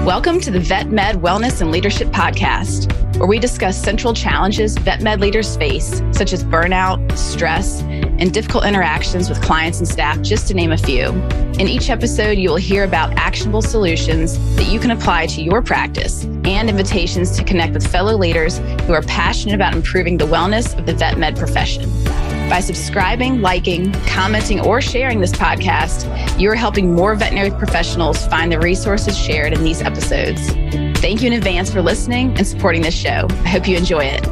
Welcome to the Vet Med Wellness and Leadership Podcast, where we discuss central challenges vet med leaders face, such as burnout, stress, and difficult interactions with clients and staff, just to name a few. In each episode, you will hear about actionable solutions that you can apply to your practice and invitations to connect with fellow leaders who are passionate about improving the wellness of the vet med profession. By subscribing, liking, commenting, or sharing this podcast, you are helping more veterinary professionals find the resources shared in these episodes. Thank you in advance for listening and supporting this show. I hope you enjoy it.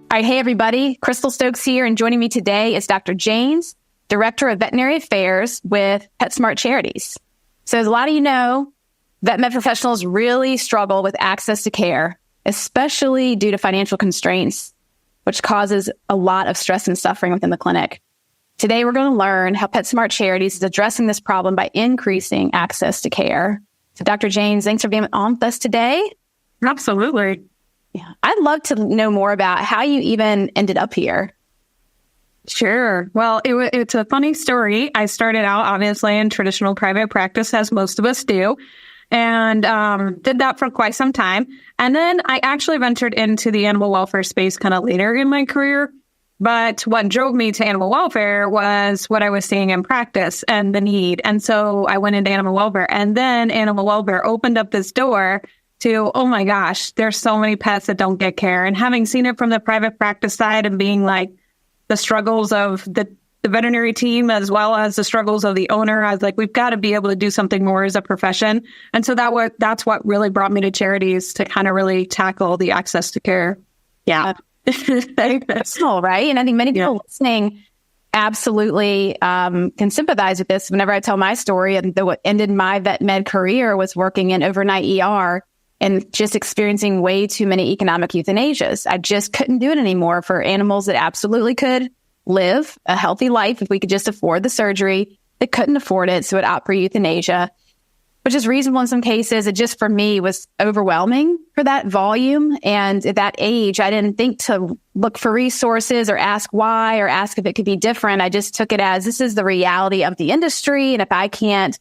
All right, hey everybody, Crystal Stokes here, and joining me today is Dr. Jaynes, Director of Veterinary Affairs with PetSmart Charities. So as a lot of you know, vet med professionals really struggle with access to care, especially due to financial constraints, which causes a lot of stress and suffering within the clinic. Today, we're going to learn how PetSmart Charities is addressing this problem by increasing access to care. So Dr. Jaynes, thanks for being on with us today. Absolutely. Yeah, I'd love to know more about how you even ended up here. Sure. Well, it's a funny story. I started out, obviously, in traditional private practice, as most of us do, and did that for quite some time. And then I actually ventured into the animal welfare space kind of later in my career. But what drove me to animal welfare was what I was seeing in practice and the need. And so I went into animal welfare. And then animal welfare opened up this door to, oh my gosh, there's so many pets that don't get care. And having seen it from the private practice side and being like, the struggles of the veterinary team as well as the struggles of the owner, I was like, we've got to be able to do something more as a profession. And so that's what really brought me to charities, to kind of really tackle the access to care. Yeah. Very personal, right? And I think many people listening absolutely can sympathize with this. Whenever I tell my story, and what ended my vet med career was working in overnight ER and just experiencing way too many economic euthanasias. I just couldn't do it anymore for animals that absolutely could live a healthy life if we could just afford the surgery. They couldn't afford it, so would opt for euthanasia, which is reasonable in some cases. It just, for me, was overwhelming for that volume. And at that age, I didn't think to look for resources or ask why or ask if it could be different. I just took it as, this is the reality of the industry. And if I can't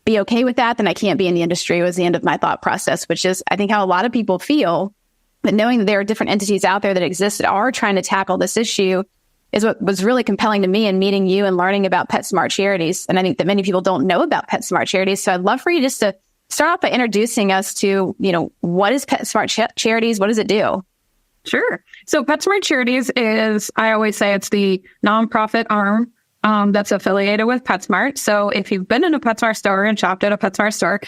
be okay with that, then I can't be in the industry, was the end of my thought process, which is, I think, how a lot of people feel. But knowing that there are different entities out there that exist that are trying to tackle this issue is what was really compelling to me in meeting you and learning about PetSmart Charities. And I think that many people don't know about PetSmart Charities. So I'd love for you just to start off by introducing us to, what is PetSmart Charities? What does it do? Sure. So PetSmart Charities is, I always say, it's the nonprofit arm that's affiliated with PetSmart. So if you've been in a PetSmart store and shopped at a PetSmart store,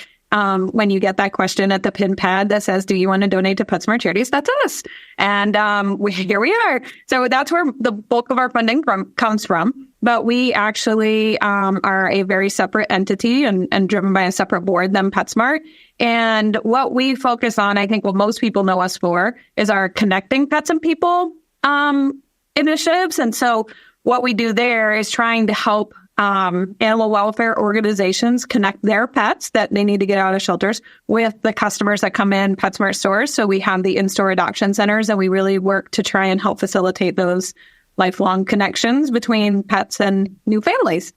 when you get that question at the pin pad that says, do you want to donate to PetSmart Charities? That's us. And here we are. So that's where the bulk of our funding comes from. But we actually are a very separate entity and driven by a separate board than PetSmart. And what we focus on, I think what most people know us for, is our Connecting Pets and People initiatives. And so what we do there is trying to help animal welfare organizations connect their pets that they need to get out of shelters with the customers that come in PetSmart stores. So we have the in-store adoption centers, and we really work to try and help facilitate those lifelong connections between pets and new families.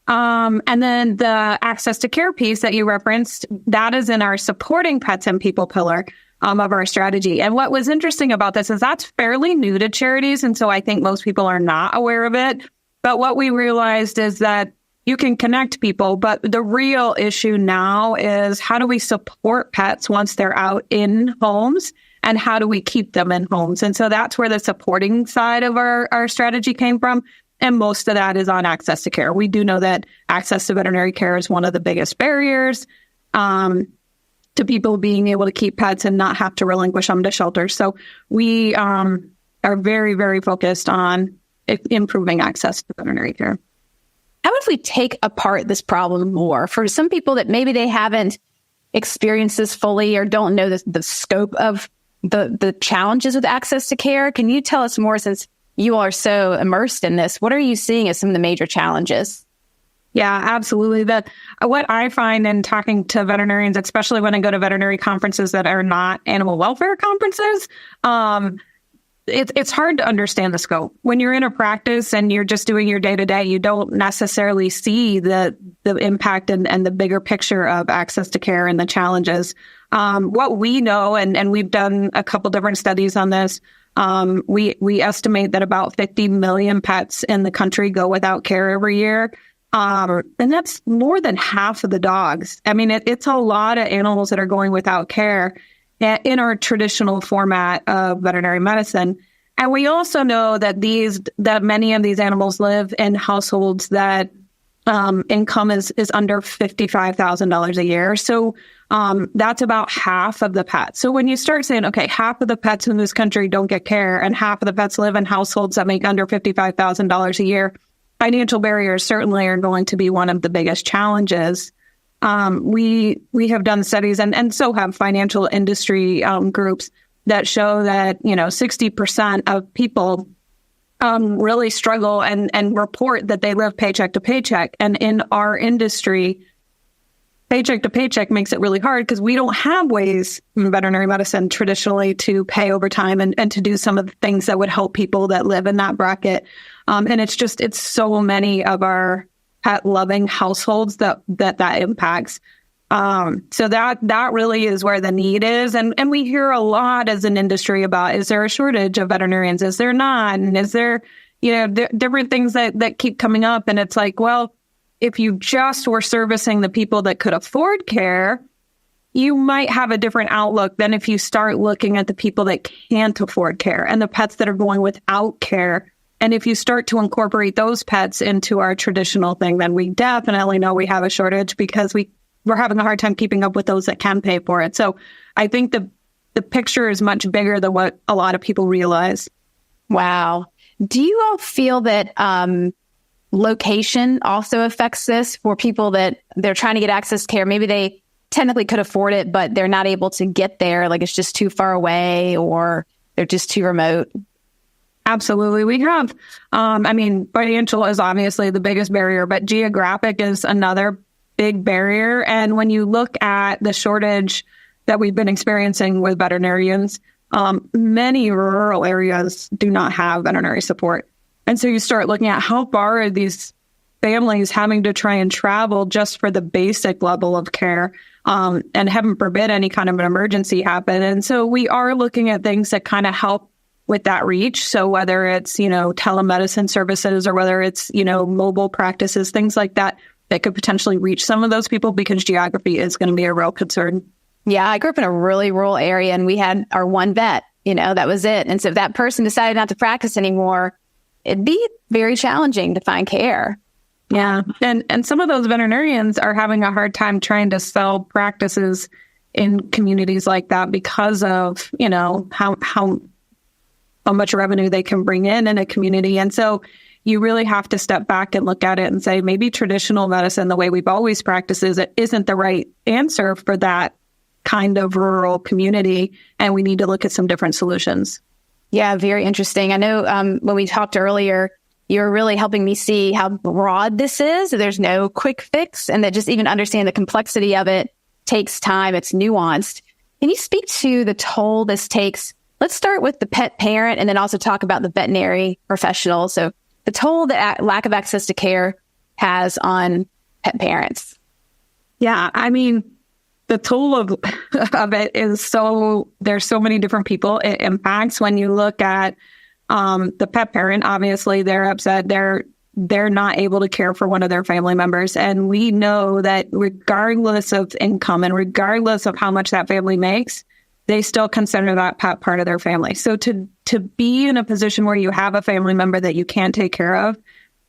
And then the access to care piece that you referenced, that is in our supporting pets and people pillar of our strategy. And what was interesting about this is that's fairly new to charities. And so I think most people are not aware of it. But what we realized is that you can connect people, but the real issue now is, how do we support pets once they're out in homes, and how do we keep them in homes? And so that's where the supporting side of our strategy came from. And most of that is on access to care. We do know that access to veterinary care is one of the biggest barriers to people being able to keep pets and not have to relinquish them to shelters. So we are very, very focused on improving access to veterinary care. How if we take apart this problem more? For some people that maybe they haven't experienced this fully or don't know the scope of the challenges with access to care, can you tell us more, since you are so immersed in this? What are you seeing as some of the major challenges? Yeah, absolutely. What I find in talking to veterinarians, especially when I go to veterinary conferences that are not animal welfare conferences, it's hard to understand the scope. When you're in a practice and you're just doing your day-to-day, you don't necessarily see the impact and the bigger picture of access to care and the challenges. What we know, and we've done a couple different studies on this, we estimate that about 50 million pets in the country go without care every year. And that's more than half of the dogs. I mean, it's a lot of animals that are going without care in our traditional format of veterinary medicine. And we also know that many of these animals live in households that income is under $55,000 a year. So that's about half of the pets. So when you start saying, okay, half of the pets in this country don't get care and half of the pets live in households that make under $55,000 a year, financial barriers certainly are going to be one of the biggest challenges. We have done studies and so have financial industry groups that show that, 60% of people really struggle and report that they live paycheck to paycheck. And in our industry, paycheck to paycheck makes it really hard because we don't have ways in veterinary medicine traditionally to pay overtime and to do some of the things that would help people that live in that bracket. And it's so many of our pet loving households that impacts. So that really is where the need is. And we hear a lot as an industry about, is there a shortage of veterinarians? Is there not? And is there, different things that keep coming up? And it's like, well, if you just were servicing the people that could afford care, you might have a different outlook than if you start looking at the people that can't afford care and the pets that are going without care. And if you start to incorporate those pets into our traditional thing, then we definitely know we have a shortage because we're having a hard time keeping up with those that can pay for it. So I think the picture is much bigger than what a lot of people realize. Wow. Do you all feel that location also affects this for people that they're trying to get access to care? Maybe they technically could afford it, but they're not able to get there. Like it's just too far away or they're just too remote. Absolutely. We have, financial is obviously the biggest barrier, but geographic is another big barrier. And when you look at the shortage that we've been experiencing with veterinarians, many rural areas do not have veterinary support. And so you start looking at how far are these families having to try and travel just for the basic level of care, and heaven forbid any kind of an emergency happen. And so we are looking at things that kind of help with that reach. So whether it's, telemedicine services or whether it's, mobile practices, things like that could potentially reach some of those people because geography is going to be a real concern. Yeah, I grew up in a really rural area and we had our one vet, that was it. And so if that person decided not to practice anymore, it'd be very challenging to find care. Yeah. And some of those veterinarians are having a hard time trying to sell practices in communities like that because of, how much revenue they can bring in a community. And so you really have to step back and look at it and say, maybe traditional medicine, the way we've always practiced it, isn't the right answer for that kind of rural community. And we need to look at some different solutions. Yeah, very interesting. I know when we talked earlier, you were really helping me see how broad this is. There's no quick fix, and that just even understand the complexity of it takes time. It's nuanced. Can you speak to the toll this takes? Let's start with the pet parent and then also talk about the veterinary professional. So the toll that lack of access to care has on pet parents. Yeah, the toll of it is there's so many different people it impacts. When you look at the pet parent, obviously they're upset. They're not able to care for one of their family members. And we know that regardless of income and regardless of how much that family makes, they still consider that pet part of their family. So to be in a position where you have a family member that you can't take care of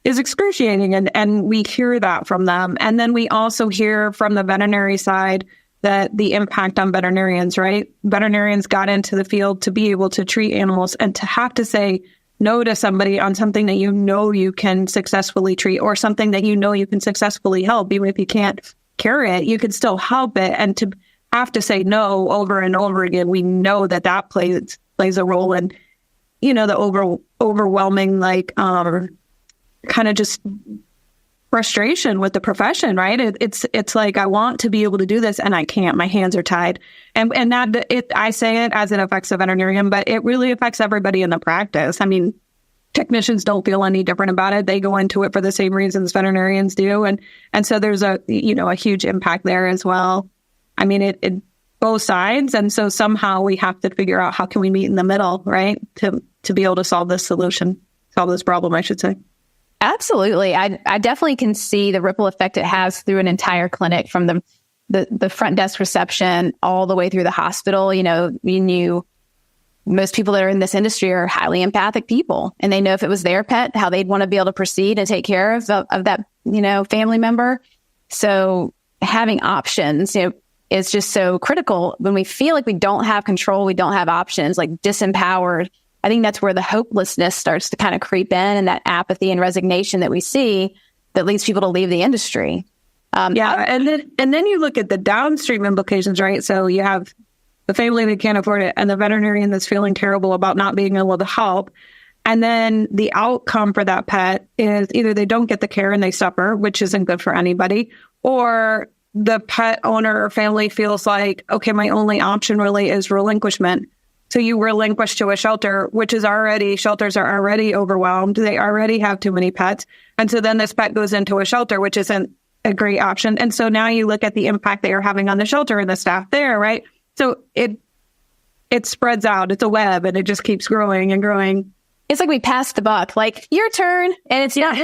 is excruciating. And we hear that from them. And then we also hear from the veterinary side that the impact on veterinarians, right? Veterinarians got into the field to be able to treat animals and to have to say no to somebody on something that you can successfully treat or something that you can successfully help. Even if you can't cure it, you can still help it. And to have to say no over and over again, we know that plays a role in, the overwhelming, kind of just frustration with the profession, right? It's like, I want to be able to do this and I can't. My hands are tied. And that I say it as it affects the veterinarian, but it really affects everybody in the practice. I mean, technicians don't feel any different about it. They go into it for the same reasons veterinarians do. And so there's a huge impact there as well. I mean, it both sides. And so somehow we have to figure out how can we meet in the middle, right? To be able to solve this problem, I should say. Absolutely. I definitely can see the ripple effect it has through an entire clinic, from the front desk reception all the way through the hospital. Most people that are in this industry are highly empathic people, and they know if it was their pet, how they'd want to be able to proceed and take care of that, family member. So having options, is just so critical. When we feel like we don't have control, we don't have options, like disempowered, I think that's where the hopelessness starts to kind of creep in, and that apathy and resignation that we see that leads people to leave the industry. And then you look at the downstream implications, right? So you have the family that can't afford it and the veterinarian that's feeling terrible about not being able to help. And then the outcome for that pet is either they don't get the care and they suffer, which isn't good for anybody, or the pet owner or family feels like, okay, my only option really is relinquishment. So you relinquish to a shelter, shelters are already overwhelmed. They already have too many pets. And so then this pet goes into a shelter, which isn't a great option. And so now you look at the impact that you're having on the shelter and the staff there, right? So it spreads out. It's a web, and it just keeps growing and growing. It's like we passed the buck, like your turn. And it's not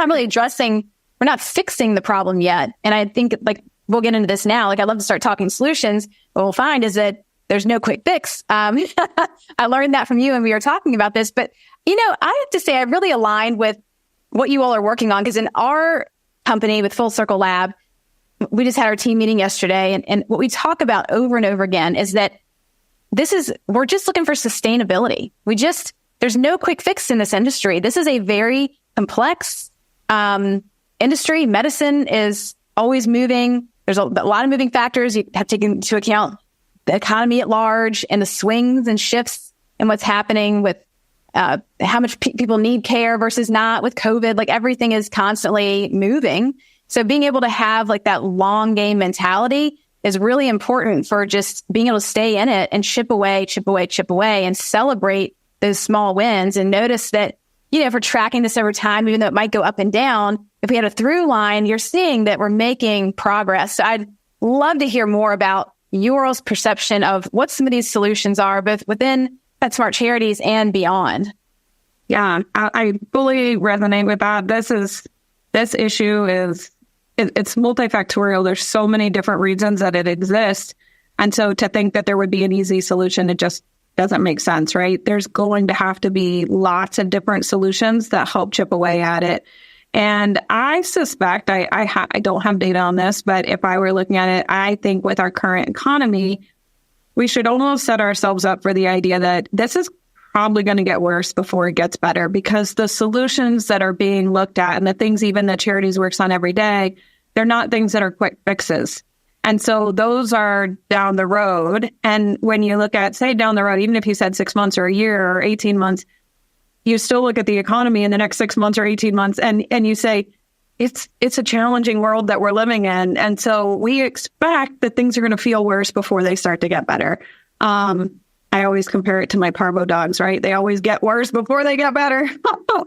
really addressing, we're not fixing the problem yet. And I think, like, we'll get into this now. Like, I'd love to start talking solutions. What we'll find is that there's no quick fix. I learned that from you when we were talking about this. But, I have to say, I really aligned with what you all are working on, because in our company with Full Circle Lab, we just had our team meeting yesterday. And what we talk about over and over again is that we're just looking for sustainability. There's no quick fix in this industry. This is a very complex industry. Medicine is always moving. There's a lot of moving factors. You have to take into account the economy at large and the swings and shifts and what's happening with how much people need care versus not with COVID. Like, everything is constantly moving. So being able to have like that long game mentality is really important for just being able to stay in it and chip away and celebrate those small wins, and notice that, if we're tracking this over time, even though it might go up and down, if we had a through line, you're seeing that we're making progress. So I'd love to hear more about your perception of what some of these solutions are, both within PetSmart Charities and beyond. Yeah, I fully resonate with that. This issue it's multifactorial. There's so many different reasons that it exists. And so to think that there would be an easy solution, it just doesn't make sense, right? There's going to have to be lots of different solutions that help chip away at it. And I suspect, I don't have data on this, but if I were looking at it, I think with our current economy, we should almost set ourselves up for the idea that this is probably going to get worse before it gets better, because the solutions that are being looked at and the things even that Charities works on every day, they're not things that are quick fixes. And so those are down the road. And when you look at, say, down the road, even if you said 6 months or a year or 18 months, you still look at the economy in the next 6 months or 18 months and you say, it's a challenging world that we're living in. And so we expect that things are going to feel worse before they start to get better. I always compare it to my parvo dogs, right? They always get worse before they get better.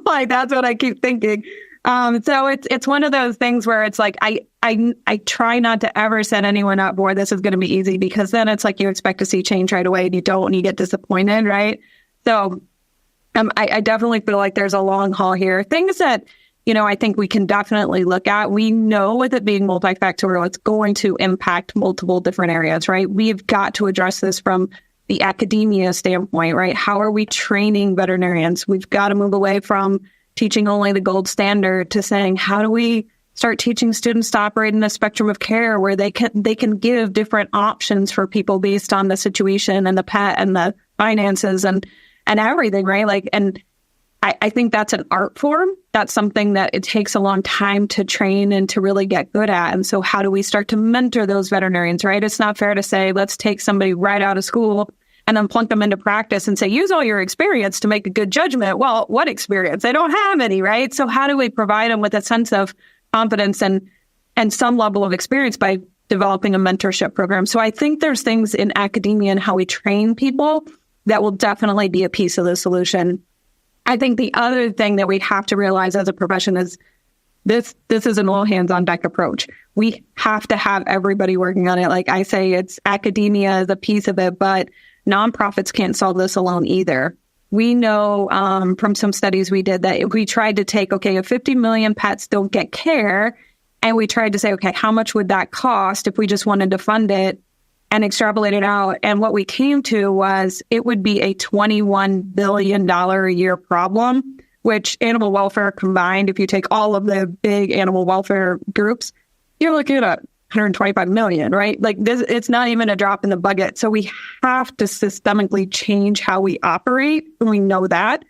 Like, that's what I keep thinking. So it's one of those things where it's like, I try not to ever set anyone up for this is going to be easy, because then it's like you expect to see change right away and you don't, and you get disappointed, right? So I definitely feel like there's a long haul here. Things that, I think we can definitely look at. We know with it being multifactorial, it's going to impact multiple different areas, right? We've got to address this from the academia standpoint, right? How are we training veterinarians? We've got to move away from teaching only the gold standard to saying, how do we start teaching students to operate in a spectrum of care where they can give different options for people based on the situation and the pet and the finances and everything, right? Like, and I think that's an art form. That's something that it takes a long time to train and to really get good at. And so how do we start to mentor those veterinarians, right? It's not fair to say, let's take somebody right out of school and then plunk them into practice and say, use all your experience to make a good judgment. Well, what experience? They don't have any, right? So how do we provide them with a sense of confidence and some level of experience by developing a mentorship program. So I think there's things in academia and how we train people that will definitely be a piece of the solution. I think the other thing that we have to realize as a profession is this is an all hands on deck approach. We have to have everybody working on it. Like I say, it's academia is a piece of it, but nonprofits can't solve this alone either. We know from some studies we did that if we tried to take, if 50 million pets don't get care, and we tried to say, how much would that cost if we just wanted to fund it and extrapolate it out? And what we came to was it would be a $21 billion a year problem, which animal welfare combined, if you take all of the big animal welfare groups, you're looking at 125 million, right? Like this, it's not even a drop in the bucket. So we have to systemically change how we operate. And we know that.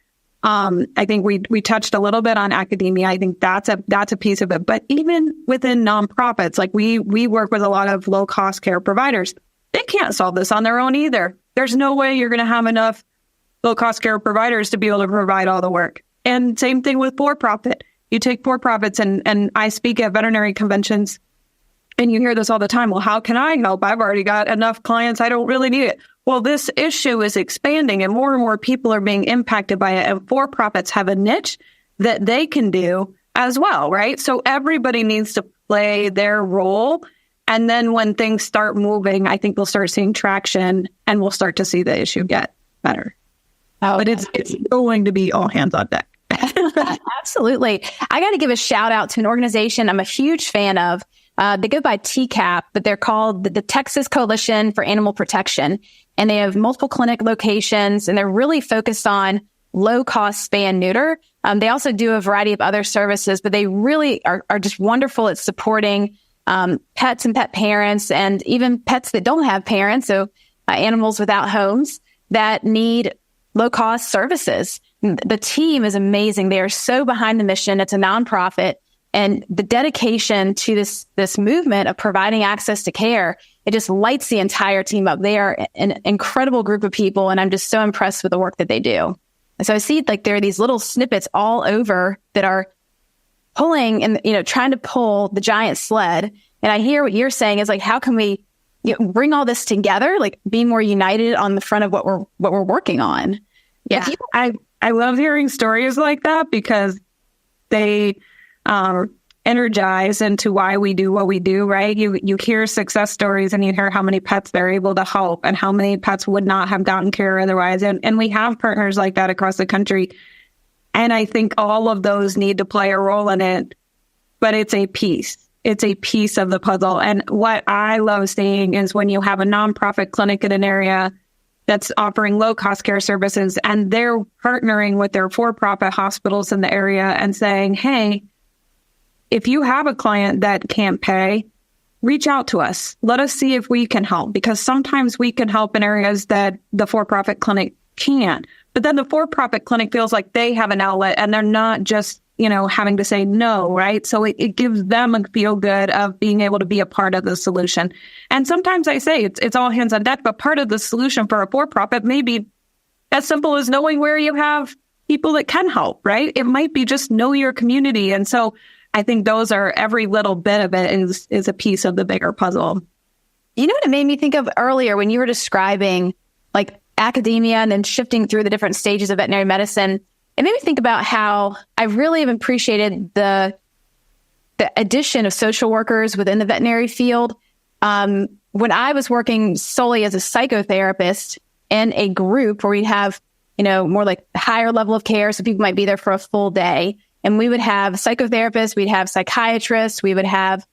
I think we touched a little bit on academia. I think that's a piece of it. But even within nonprofits, like we work with a lot of low cost care providers. They can't solve this on their own either. There's no way you're going to have enough low cost care providers to be able to provide all the work. And same thing with for-profit. You take for-profits and I speak at veterinary conventions and you hear this all the time. Well, how can I help? I've already got enough clients. I don't really need it. Well, this issue is expanding and more people are being impacted by it. And for-profits have a niche that they can do as well, right? So everybody needs to play their role. And then when things start moving, I think we'll start seeing traction and we'll start to see the issue get better. Oh, but it's going to be all hands on deck. Absolutely. I got to give a shout out to an organization I'm a huge fan of. They go by TCAP, but they're called the Texas Coalition for Animal Protection. And they have multiple clinic locations, and they're really focused on low-cost spay and neuter. They also do a variety of other services, but they really are just wonderful at supporting pets and pet parents, and even pets that don't have parents, so animals without homes that need low-cost services. The team is amazing. They are so behind the mission. It's a nonprofit. And the dedication to this movement of providing access to care, it just lights the entire team up. They are an incredible group of people, and I'm just so impressed with the work that they do. And so I see like there are these little snippets all over that are pulling and trying to pull the giant sled. And I hear what you're saying is like, how can we bring all this together, like be more united on the front of what we're working on? Yeah, I love hearing stories like that because they energize into why we do what we do, right? You hear success stories and you hear how many pets they're able to help and how many pets would not have gotten care otherwise. And we have partners like that across the country. And I think all of those need to play a role in it, but it's a piece. It's a piece of the puzzle. And what I love seeing is when you have a nonprofit clinic in an area that's offering low-cost care services and they're partnering with their for-profit hospitals in the area and saying, hey, if you have a client that can't pay, reach out to us. Let us see if we can help, because sometimes we can help in areas that the for-profit clinic can't. But then the for-profit clinic feels like they have an outlet and they're not just, having to say no, right? So it gives them a feel good of being able to be a part of the solution. And sometimes I say it's all hands on deck, but part of the solution for a for-profit may be as simple as knowing where you have people that can help, right? It might be just know your community. And so I think those are every little bit of it is a piece of the bigger puzzle. You know what it made me think of earlier when you were describing like academia and then shifting through the different stages of veterinary medicine? It made me think about how I really have appreciated the addition of social workers within the veterinary field. When I was working solely as a psychotherapist in a group where we have, more like higher level of care, so people might be there for a full day. And we would have psychotherapists, we'd have psychiatrists, we would have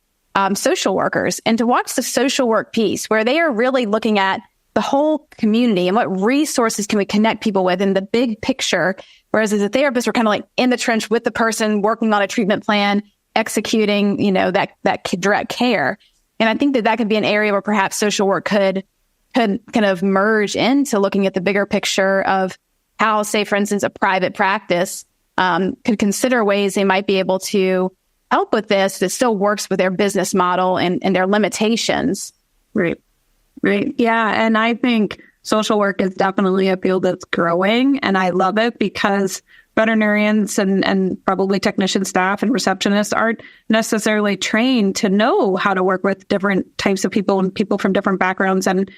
social workers. And to watch the social work piece where they are really looking at the whole community and what resources can we connect people with in the big picture. Whereas as a therapist, we're kind of like in the trench with the person working on a treatment plan, executing, that direct care. And I think that could be an area where perhaps social work could kind of merge into looking at the bigger picture of how, say, for instance, a private practice could consider ways they might be able to help with this that still works with their business model and their limitations. Right. Yeah. And I think social work is definitely a field that's growing. And I love it because veterinarians and probably technician staff and receptionists aren't necessarily trained to know how to work with different types of people and people from different backgrounds and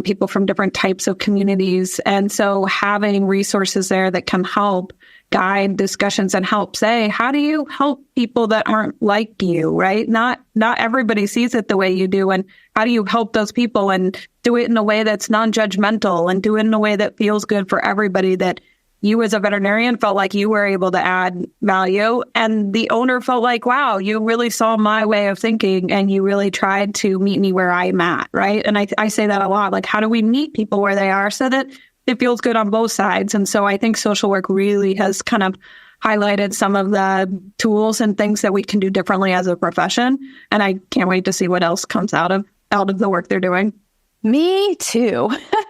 people from different types of communities. And so having resources there that can help guide discussions and help say, how do you help people that aren't like you, right? Not everybody sees it the way you do. And how do you help those people and do it in a way that's non-judgmental and do it in a way that feels good for everybody, that you as a veterinarian felt like you were able to add value, and the owner felt like, wow, you really saw my way of thinking and you really tried to meet me where I'm at, right? And I say that a lot, like, how do we meet people where they are so that it feels good on both sides? And so I think social work really has kind of highlighted some of the tools and things that we can do differently as a profession. And I can't wait to see what else comes out of the work they're doing. Me too.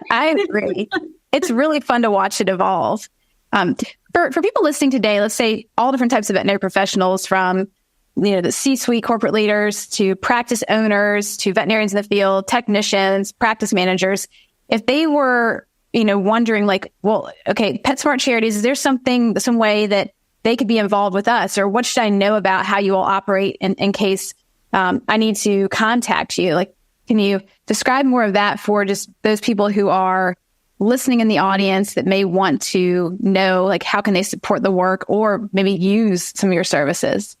I agree. It's really fun to watch it evolve. For people listening today, let's say all different types of veterinary professionals, from the C-suite corporate leaders to practice owners to veterinarians in the field, technicians, practice managers, if they were wondering like, well, okay, PetSmart Charities, is there some way that they could be involved with us, or what should I know about how you all operate in case I need to contact you? Like, can you describe more of that for just those people who are listening in the audience that may want to know, like, how can they support the work or maybe use some of your services?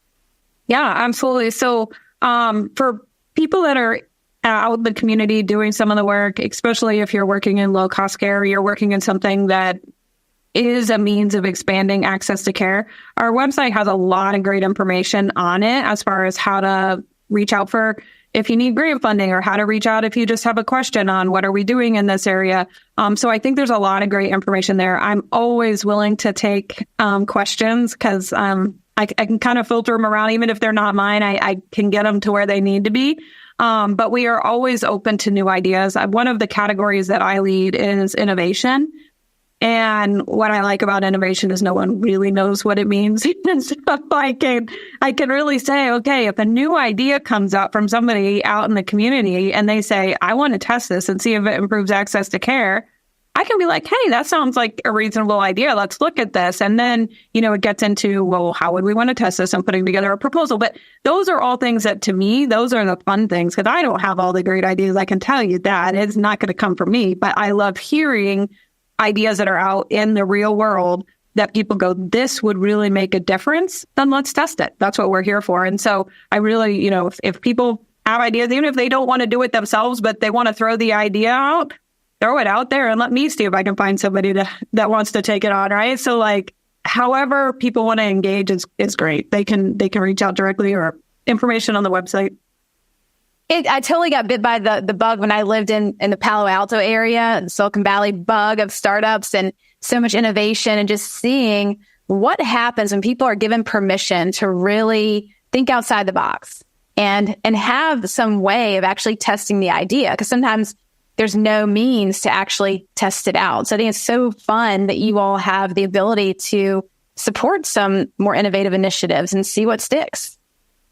Yeah, absolutely. So for people that are out in the community doing some of the work, especially if you're working in low cost care, you're working in something that is a means of expanding access to care, our website has a lot of great information on it as far as how to reach out for if you need grant funding, or how to reach out if you just have a question on what are we doing in this area. So I think there's a lot of great information there. I'm always willing to take questions because I can kind of filter them around. Even if they're not mine, I can get them to where they need to be. But we are always open to new ideas. One of the categories that I lead is innovation. And what I like about innovation is no one really knows what it means. And so I can really say, okay, if a new idea comes up from somebody out in the community and they say, I want to test this and see if it improves access to care, I can be like, hey, that sounds like a reasonable idea. Let's look at this. And then, it gets into, well, how would we want to test this, and putting together a proposal. But those are all things that, to me, those are the fun things, because I don't have all the great ideas. I can tell you that. It's not going to come from me. But I love hearing ideas that are out in the real world that people go, this would really make a difference, then let's test it. That's what we're here for. And so I really, if people have ideas, even if they don't want to do it themselves, but they want to throw the idea out, throw it out there and let me see if I can find somebody that wants to take it on, right? So like, however people want to engage is great. They can reach out directly, or information on the website. I totally got bit by the bug when I lived in the Palo Alto area, the Silicon Valley bug of startups and so much innovation, and just seeing what happens when people are given permission to really think outside the box and have some way of actually testing the idea. Because sometimes there's no means to actually test it out. So I think it's so fun that you all have the ability to support some more innovative initiatives and see what sticks.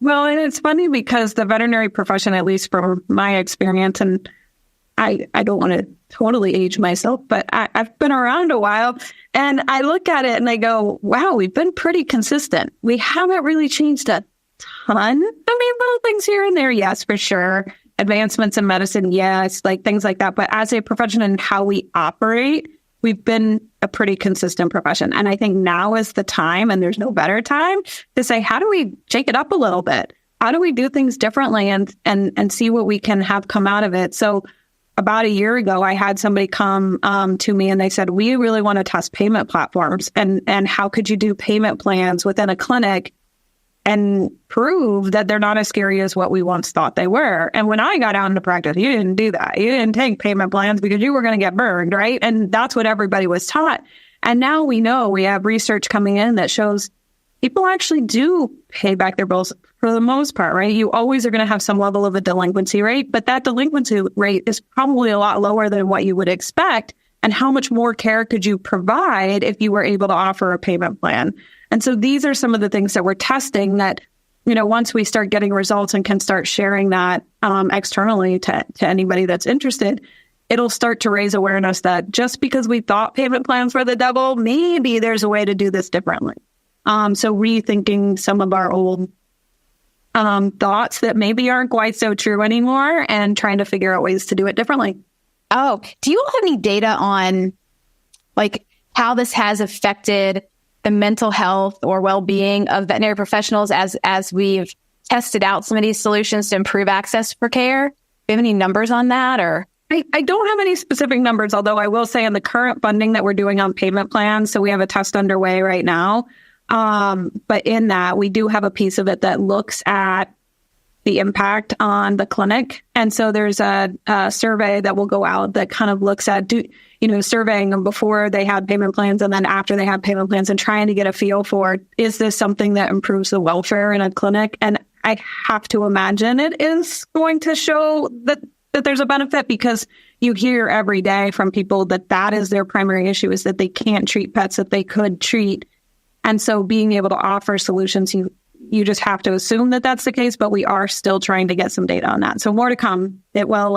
Well, and it's funny because the veterinary profession, at least from my experience, and I don't want to totally age myself, but I've been around a while, and I look at it and I go, wow, we've been pretty consistent. We haven't really changed a ton. I mean, little things here and there, yes, for sure. Advancements in medicine, yes, like things like that. But as a profession and how we operate, we've been a pretty consistent profession. And I think now is the time, and there's no better time, to say, how do we shake it up a little bit? How do we do things differently and see what we can have come out of it? So about a year ago, I had somebody come to me and they said, we really want to test payment platforms. And how could you do payment plans within a clinic and prove that they're not as scary as what we once thought they were? And when I got out into practice, you didn't do that. You didn't take payment plans because you were going to get burned, right? And that's what everybody was taught. And now we know, we have research coming in that shows people actually do pay back their bills for the most part, right? You always are going to have some level of a delinquency rate, but that delinquency rate is probably a lot lower than what you would expect. And how much more care could you provide if you were able to offer a payment plan? And so these are some of the things that we're testing that, once we start getting results and can start sharing that externally to anybody that's interested, it'll start to raise awareness that just because we thought payment plans were the devil, maybe there's a way to do this differently. So rethinking some of our old thoughts that maybe aren't quite so true anymore and trying to figure out ways to do it differently. Oh, do you have any data on like how this has affected the mental health or well-being of veterinary professionals as we've tested out some of these solutions to improve access for care? Do you have any numbers on that? Or I don't have any specific numbers, although I will say on the current funding that we're doing on payment plans, so we have a test underway right now. But in that, we do have a piece of it that looks at the impact on the clinic. And so there's a survey that will go out that kind of looks at, surveying them before they had payment plans and then after they had payment plans and trying to get a feel for, is this something that improves the welfare in a clinic? And I have to imagine it is going to show that there's a benefit, because you hear every day from people that is their primary issue, is that they can't treat pets that they could treat. And so being able to offer solutions, you just have to assume that that's the case, but we are still trying to get some data on that. So more to come. It'll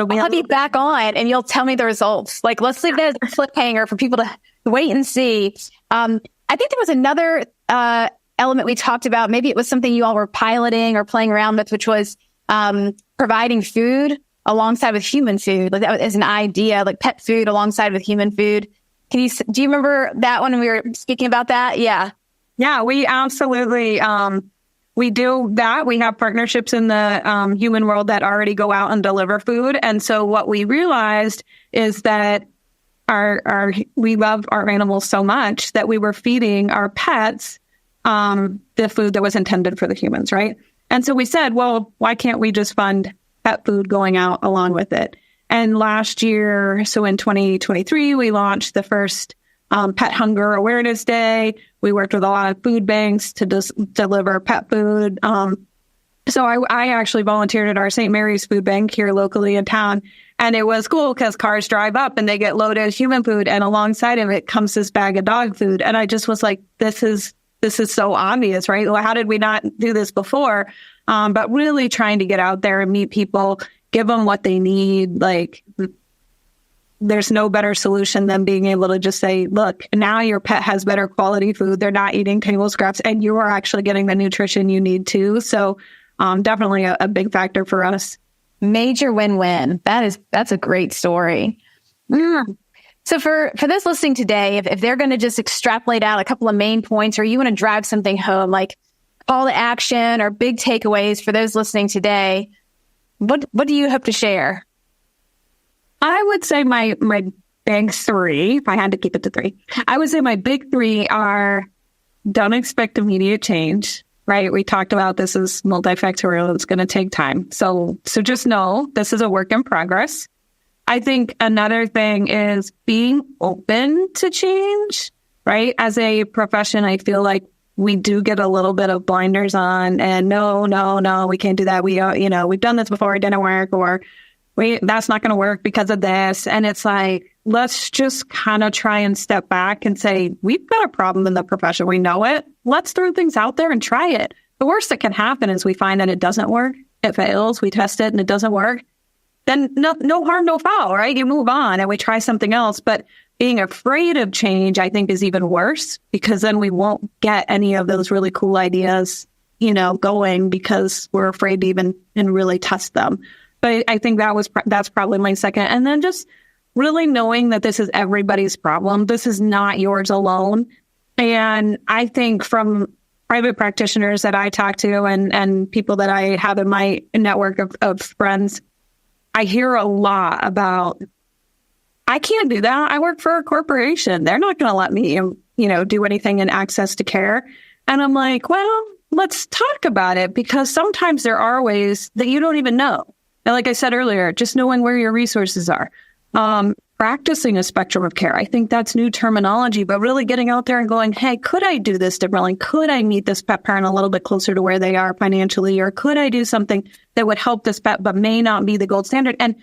be. I'll be back on and you'll tell me the results. Like, let's leave that as a cliffhanger for people to wait and see. I think there was another element we talked about. Maybe it was something you all were piloting or playing around with, which was providing food alongside with human food. Like that was an idea, like pet food alongside with human food. Do you remember that one when we were speaking about that? Yeah. Yeah, we absolutely, we do that. We have partnerships in the human world that already go out and deliver food. And so what we realized is that we love our animals so much that we were feeding our pets the food that was intended for the humans, right? And so we said, well, why can't we just fund pet food going out along with it? And last year, so in 2023, we launched the first Pet Hunger Awareness Day. We worked with a lot of food banks to deliver pet food. So I actually volunteered at our St. Mary's food bank here locally in town. And it was cool because cars drive up and they get loaded with human food. And alongside of it comes this bag of dog food. And I just was like, this is so obvious, right? Well, how did we not do this before? But really trying to get out there and meet people, give them what they need. Like, there's no better solution than being able to just say, look, now your pet has better quality food. They're not eating table scraps and you are actually getting the nutrition you need too. So definitely a big factor for us. Major win-win. That's a great story. So for those listening today, if they're going to just extrapolate out a couple of main points, or you want to drive something home, like call to action or big takeaways for those listening today, what do you hope to share? I would say my big three, if I had to keep it to three, I would say my big three are: don't expect immediate change, right? We talked about this is multifactorial. It's going to take time. So just know this is a work in progress. I think another thing is being open to change, right? As a profession, I feel like we do get a little bit of blinders on and no, we can't do that. We've done this before. It didn't work, or that's not going to work because of this. And it's like, let's just kind of try and step back and say, we've got a problem in the profession. We know it. Let's throw things out there and try it. The worst that can happen is we find that it doesn't work. It fails. We test it and it doesn't work. Then no harm, no foul, right? You move on and we try something else. But being afraid of change, I think, is even worse, because then we won't get any of those really cool ideas, going, because we're afraid to even and really test them. But I think that's probably my second. And then just really knowing that this is everybody's problem. This is not yours alone. And I think from private practitioners that I talk to and people that I have in my network of friends, I hear a lot about, I can't do that. I work for a corporation. They're not going to let me, do anything in access to care. And I'm like, well, let's talk about it, because sometimes there are ways that you don't even know. And like I said earlier, just knowing where your resources are, practicing a spectrum of care. I think that's new terminology, but really getting out there and going, hey, could I do this differently? Could I meet this pet parent a little bit closer to where they are financially? Or could I do something that would help this pet, but may not be the gold standard? And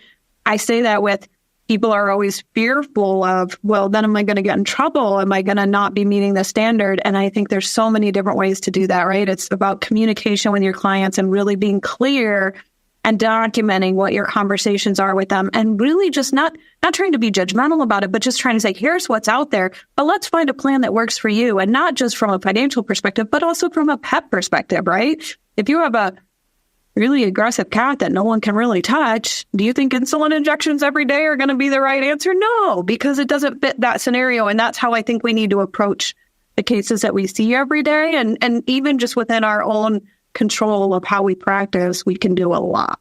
I say that with people are always fearful of, well, then am I going to get in trouble? Am I going to not be meeting the standard? And I think there's so many different ways to do that, right? It's about communication with your clients and really being clear and documenting what your conversations are with them, and really just not trying to be judgmental about it, but just trying to say, here's what's out there, but let's find a plan that works for you. And not just from a financial perspective, but also from a pet perspective, right? If you have a really aggressive cat that no one can really touch, do you think insulin injections every day are going to be the right answer? No, because it doesn't fit that scenario. And that's how I think we need to approach the cases that we see every day. And even just within our own control of how we practice, we can do a lot.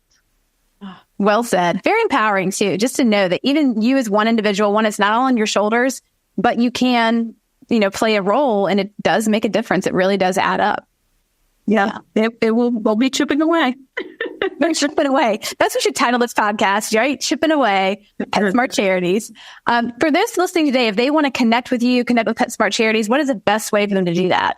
Well said. Very empowering too, just to know that even you as one individual, one, it's not all on your shoulders, but you can, play a role, and it does make a difference. It really does add up. Yeah. We'll be chipping away. Chipping away. That's what we should title this podcast, right? Chipping away, PetSmart Charities. For those listening today, if they want to connect with you, connect with PetSmart Charities, what is the best way for them to do that?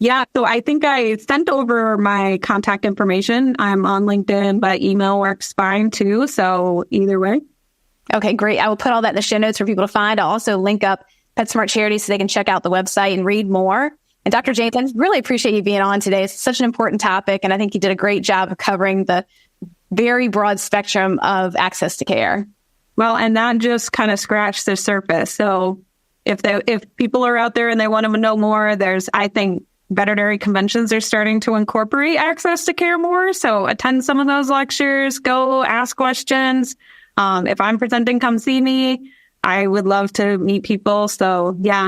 Yeah, so I think I sent over my contact information. I'm on LinkedIn, but email works fine too. So either way. Okay, great. I will put all that in the show notes for people to find. I'll also link up PetSmart Charities so they can check out the website and read more. And Dr. Jaynes, I really appreciate you being on today. It's such an important topic, and I think you did a great job of covering the very broad spectrum of access to care. Well, and that just kind of scratched the surface. So if people are out there and they want to know more, I think veterinary conventions are starting to incorporate access to care more. So attend some of those lectures, go ask questions. If I'm presenting, come see me. I would love to meet people. So yeah.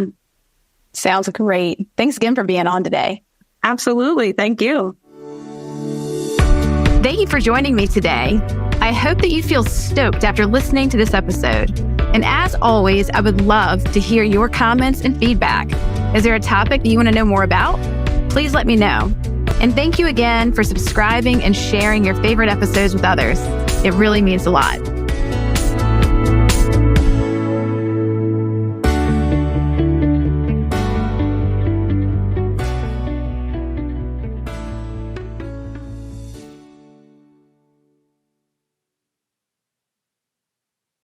Sounds great. Thanks again for being on today. Absolutely. Thank you. Thank you for joining me today. I hope that you feel stoked after listening to this episode. And as always, I would love to hear your comments and feedback. Is there a topic that you want to know more about? Please let me know. And thank you again for subscribing and sharing your favorite episodes with others. It really means a lot.